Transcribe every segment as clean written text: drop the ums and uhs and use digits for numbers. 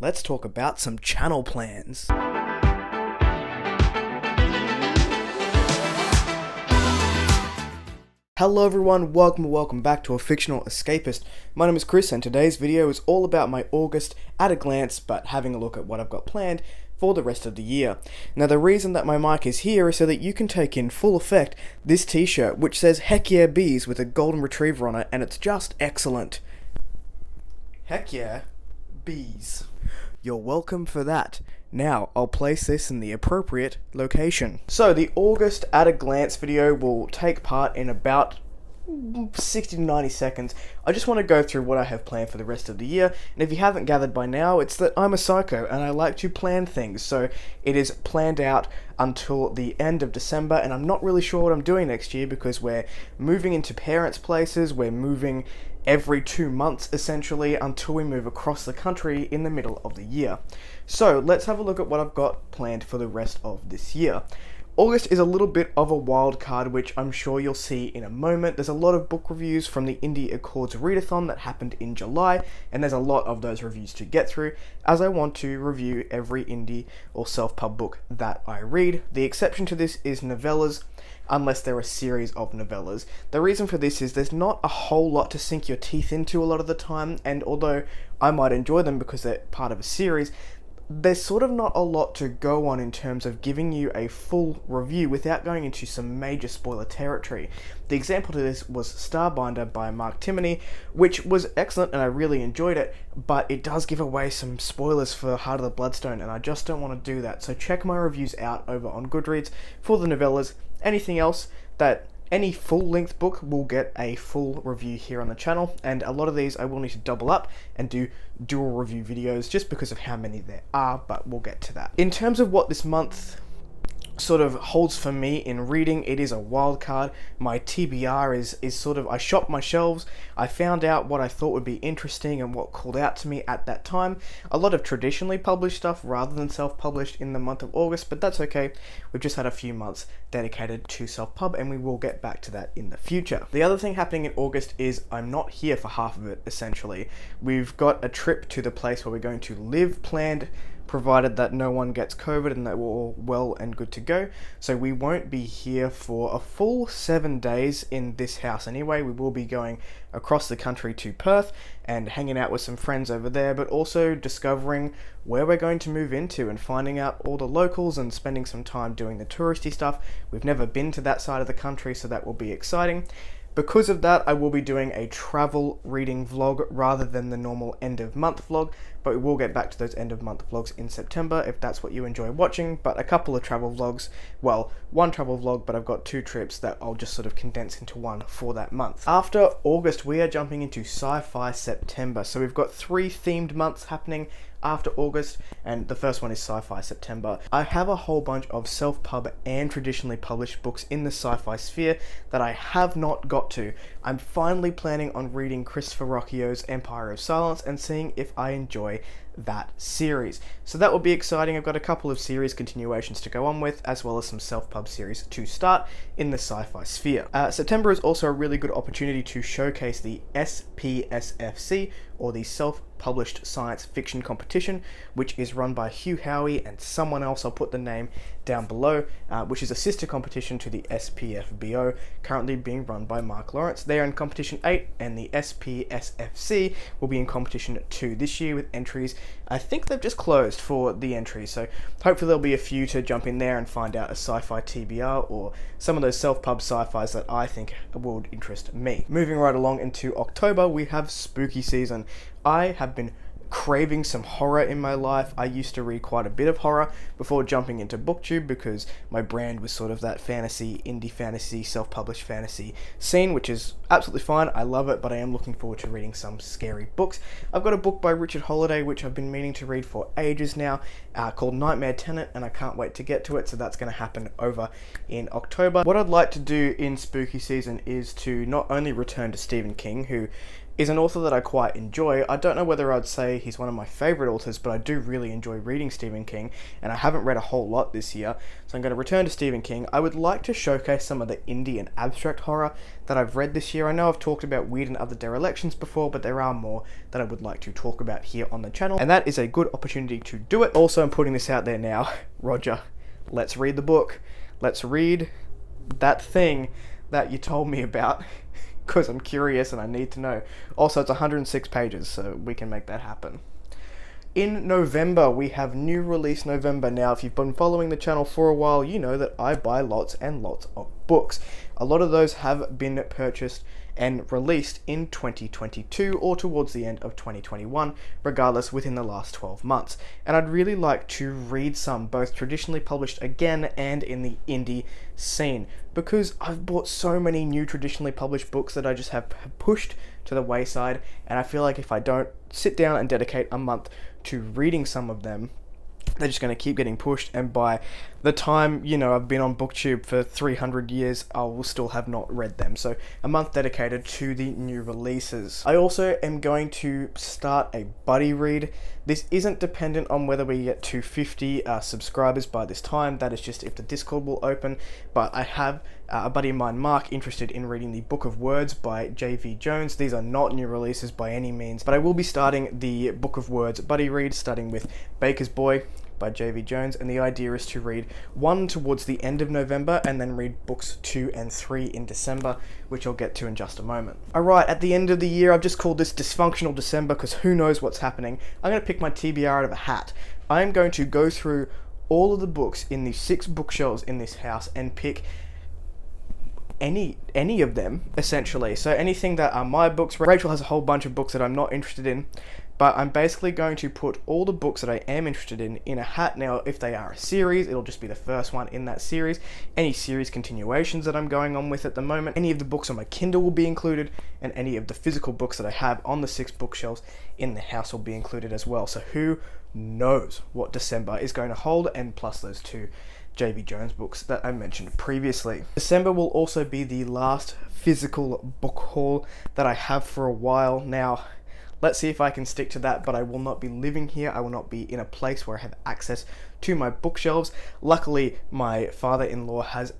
let's talk about some channel plans. Hello everyone, welcome back to A Fictional Escapist. My name is Chris and today's video is all about my August at a glance, but having a look at what I've got planned for the rest of the year. Now the reason that my mic is here is so that you can take in full effect this t-shirt which says Heck Yeah Bees with a golden retriever on it, and it's just excellent. Heck yeah, bees. You're welcome for that. Now, I'll place this in the appropriate location. So, the August at a glance video will take part in about 60 to 90 seconds. I just want to go through what I have planned for the rest of the year, and if you haven't gathered by now, it's that I'm a psycho and I like to plan things, so it is planned out until the end of December, and I'm not really sure what I'm doing next year because we're moving into parents' places, we're moving every 2 months essentially until we move across the country in the middle of the year. So let's have a look at what I've got planned for the rest of this year. August is a little bit of a wild card, which I'm sure you'll see in a moment. There's a lot of book reviews from the Indie Accords Readathon that happened in July, and there's a lot of those reviews to get through, as I want to review every indie or self-pub book that I read. The exception to this is novellas, unless they're a series of novellas. The reason for this is there's not a whole lot to sink your teeth into a lot of the time, and although I might enjoy them because they're part of a series, there's sort of not a lot to go on in terms of giving you a full review without going into some major spoiler territory. The example to this was Starbinder by Mark Timmony, which was excellent and I really enjoyed it, but it does give away some spoilers for Heart of the Bloodstone, and I just don't want to do that. So check my reviews out over on Goodreads for the novellas. Anything else any full-length book will get a full review here on the channel, and a lot of these I will need to double up and do dual review videos just because of how many there are, but we'll get to that. In terms of what this month sort of holds for me in reading, it is a wild card. My TBR is sort of, I shopped my shelves, I found out what I thought would be interesting and what called out to me at that time. A lot of traditionally published stuff rather than self-published in the month of August, but that's okay. We've just had a few months dedicated to self-pub, and we will get back to that in the future. The other thing happening in August is I'm not here for half of it, essentially. We've got a trip to the place where we're going to live planned, provided that no one gets COVID and that we're all well and good to go. So we won't be here for a full 7 days in this house anyway. We will be going across the country to Perth and hanging out with some friends over there, but also discovering where we're going to move into and finding out all the locals and spending some time doing the touristy stuff. We've never been to that side of the country, so that will be exciting. Because of that, I will be doing a travel reading vlog rather than the normal end of month vlog, but we will get back to those end of month vlogs in September if that's what you enjoy watching. But a couple of travel vlogs, well, one travel vlog, but I've got 2 trips that I'll just sort of condense into one for that month. After August, we are jumping into Sci-Fi September. So we've got 3 themed months happening after August, and the first one is Sci-Fi September. I have a whole bunch of self-pub and traditionally published books in the sci-fi sphere that I have not got to. I'm finally planning on reading Christopher Ruccio's Empire of Silence and seeing if I enjoy that series. So that will be exciting. I've got a couple of series continuations to go on with, as well as some self-pub series to start in the sci-fi sphere. September is also a really good opportunity to showcase the SPSFC, or the Self-Published Science Fiction Competition, which is run by Hugh Howey and someone else. I'll put the name down below, which is a sister competition to the SPFBO, currently being run by Mark Lawrence. They're in competition 8, and the SPSFC will be in competition 2 this year with entries. I think they've just closed for the entries, so hopefully there'll be a few to jump in there and find out a sci-fi TBR or some of those self-pub sci-fis that I think would interest me. Moving right along into October, we have spooky season. I have been craving some horror in my life. I used to read quite a bit of horror before jumping into BookTube because my brand was sort of that fantasy, indie fantasy, self-published fantasy scene, which is absolutely fine. I love it, but I am looking forward to reading some scary books. I've got a book by Richard Holiday, which I've been meaning to read for ages now, called Nightmare Tenant, and I can't wait to get to it, so that's going to happen over in October. What I'd like to do in spooky season is to not only return to Stephen King, who is an author that I quite enjoy. I don't know whether I'd say he's one of my favourite authors, but I do really enjoy reading Stephen King, and I haven't read a whole lot this year, so I'm going to return to Stephen King. I would like to showcase some of the indie and abstract horror that I've read this year. I know I've talked about Weird and Other Derelictions before, but there are more that I would like to talk about here on the channel, and that is a good opportunity to do it. Also, I'm putting this out there now. Roger, let's read the book. Let's read that thing that you told me about, because I'm curious and I need to know. Also, it's 106 pages, so we can make that happen. In November, we have new release November. Now, if you've been following the channel for a while, you know that I buy lots and lots of books. A lot of those have been purchased and released in 2022 or towards the end of 2021, regardless, within the last 12 months. And I'd really like to read some, both traditionally published again and in the indie scene, because I've bought so many new traditionally published books that I just have pushed to the wayside, and I feel like if I don't sit down and dedicate a month to reading some of them, they're just going to keep getting pushed, and by the time, I've been on BookTube for 300 years, I will still have not read them. So a month dedicated to the new releases. I also am going to start a buddy read. This isn't dependent on whether we get 250 subscribers by this time. That is just if the Discord will open. But I have a buddy of mine, Mark, interested in reading the Book of Words by J.V. Jones. These are not new releases by any means, but I will be starting the Book of Words buddy read, starting with Baker's Boy by J.V. Jones, and the idea is to read 1 towards the end of November and then read books 2 and 3 in December, which I'll get to in just a moment. Alright, at the end of the year, I've just called this Dysfunctional December because who knows what's happening. I'm going to pick my TBR out of a hat. I'm going to go through all of the books in the 6 bookshelves in this house and pick any of them, essentially. So anything that are my books. Rachel has a whole bunch of books that I'm not interested in, but I'm basically going to put all the books that I am interested in a hat. Now, if they are a series, it'll just be the first one in that series. Any series continuations that I'm going on with at the moment, any of the books on my Kindle will be included, and any of the physical books that I have on the 6 bookshelves in the house will be included as well. So who knows what December is going to hold, and plus those 2 J.V. Jones books that I mentioned previously. December will also be the last physical book haul that I have for a while now. Let's see if I can stick to that, but I will not be living here. I will not be in a place where I have access to my bookshelves. Luckily, my father-in-law has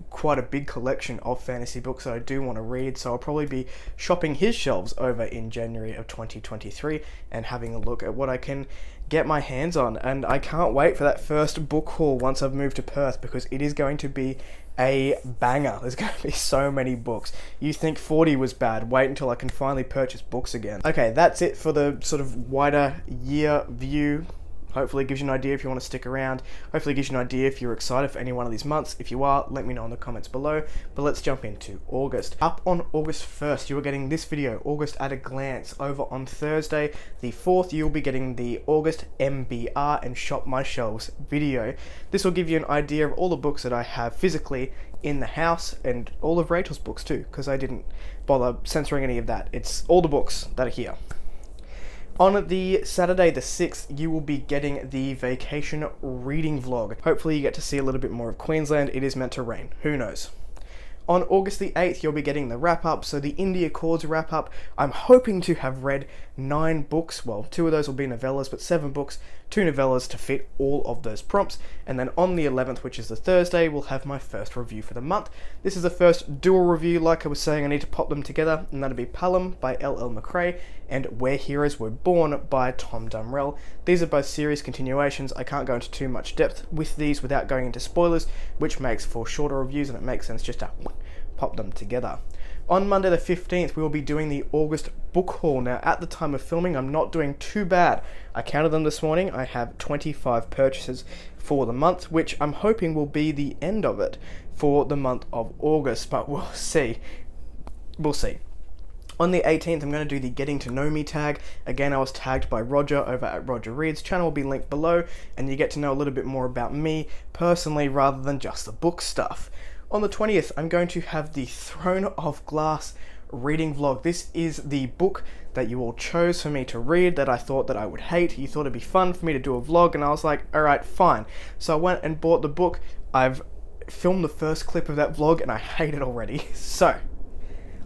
quite a big collection of fantasy books that I do want to read, so I'll probably be shopping his shelves over in January of 2023 and having a look at what I can get my hands on. And I can't wait for that first book haul once I've moved to Perth, because it is going to be a banger. There's going to be so many books. You think 40 was bad, wait until I can finally purchase books again. Okay, that's it for the sort of wider year view. Hopefully it gives you an idea if you want to stick around. Hopefully it gives you an idea if you're excited for any one of these months. If you are, let me know in the comments below. But let's jump into August. Up on August 1st, you are getting this video, August at a Glance. Over on Thursday, the 4th, you'll be getting the August MBR and Shop My Shelves video. This will give you an idea of all the books that I have physically in the house, and all of Rachel's books too, because I didn't bother censoring any of that. It's all the books that are here. On the Saturday the 6th, you will be getting the vacation reading vlog. Hopefully you get to see a little bit more of Queensland. It is meant to rain. Who knows? On August the 8th, you'll be getting the wrap-up, so the Indie Accords wrap-up. I'm hoping to have read 9 books, well, 2 of those will be novellas, but 7 books, 2 novellas to fit all of those prompts. And then on the 11th, which is the Thursday, we'll have my first review for the month. This is the first dual review. Like I was saying, I need to pop them together, and that'll be Pelham by L.L. McRae and Where Heroes Were Born by Tom Dumrell. These are both series continuations. I can't go into too much depth with these without going into spoilers, which makes for shorter reviews, and it makes sense just to pop them together. On Monday the 15th, we will be doing the August book haul. Now, at the time of filming, I'm not doing too bad. I counted them this morning. I have 25 purchases for the month, which I'm hoping will be the end of it for the month of August, but we'll see. We'll see. On the 18th, I'm going to do the Getting to Know Me tag. Again, I was tagged by Roger over at Roger Reads. Channel will be linked below, and you get to know a little bit more about me personally rather than just the book stuff. On the 20th, I'm going to have the Throne of Glass reading vlog. This is the book that you all chose for me to read that I thought that I would hate. You thought it'd be fun for me to do a vlog, and I was like, alright, fine. So I went and bought the book. I've filmed the first clip of that vlog, and I hate it already. So,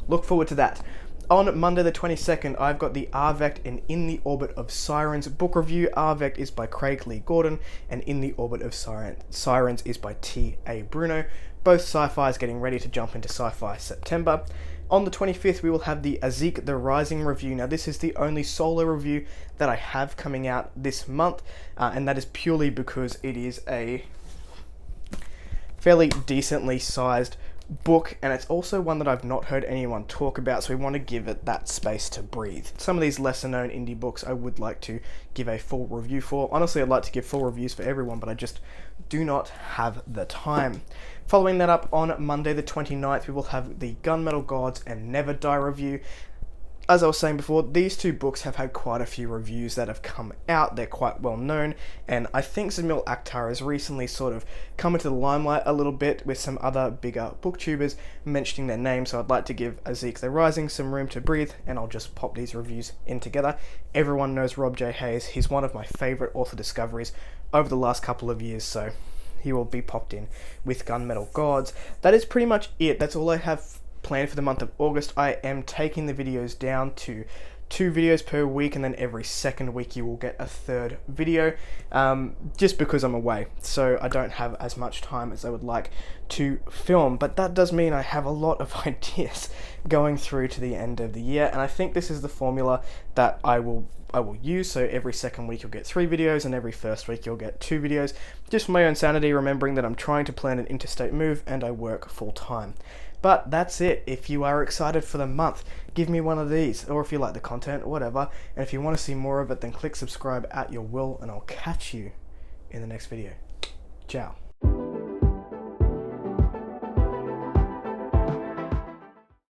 look forward to that. On Monday the 22nd, I've got the Arvect and In the Orbit of Sirens book review. Arvect is by Craig Lee Gordon, and In the Orbit of Sirens is by T.A. Bruno. Both sci-fis getting ready to jump into Sci-Fi September. On the 25th, we will have the Azik the Rising review. Now, this is the only solo review that I have coming out this month, and that is purely because it is a fairly decently sized book, and it's also one that I've not heard anyone talk about, so we want to give it that space to breathe. Some of these lesser known indie books I would like to give a full review for. Honestly, I'd like to give full reviews for everyone, but I just do not have the time. Following that up, on Monday the 29th, we will have the Gunmetal Gods and Never Die review. As I was saying before, these two books have had quite a few reviews that have come out. They're quite well known, and I think Zamil Akhtar has recently sort of come into the limelight a little bit with some other bigger booktubers mentioning their names, so I'd like to give Azik the Rising some room to breathe, and I'll just pop these reviews in together. Everyone knows Rob J. Hayes. He's one of my favourite author discoveries over the last couple of years, so he will be popped in with Gunmetal Gods. That is pretty much it. That's all I have planned for the month of August. I am taking the videos down to 2 videos per week, and then every second week you will get a third video, just because I'm away, so I don't have as much time as I would like to film. But that does mean I have a lot of ideas going through to the end of the year, and I think this is the formula that I will use. So every second week you'll get 3 videos, and every first week you'll get 2 videos, just for my own sanity, remembering that I'm trying to plan an interstate move and I work full time. But that's it. If you are excited for the month, give me one of these, or if you like the content, whatever. And if you want to see more of it, then click subscribe at your will, and I'll catch you in the next video. Ciao.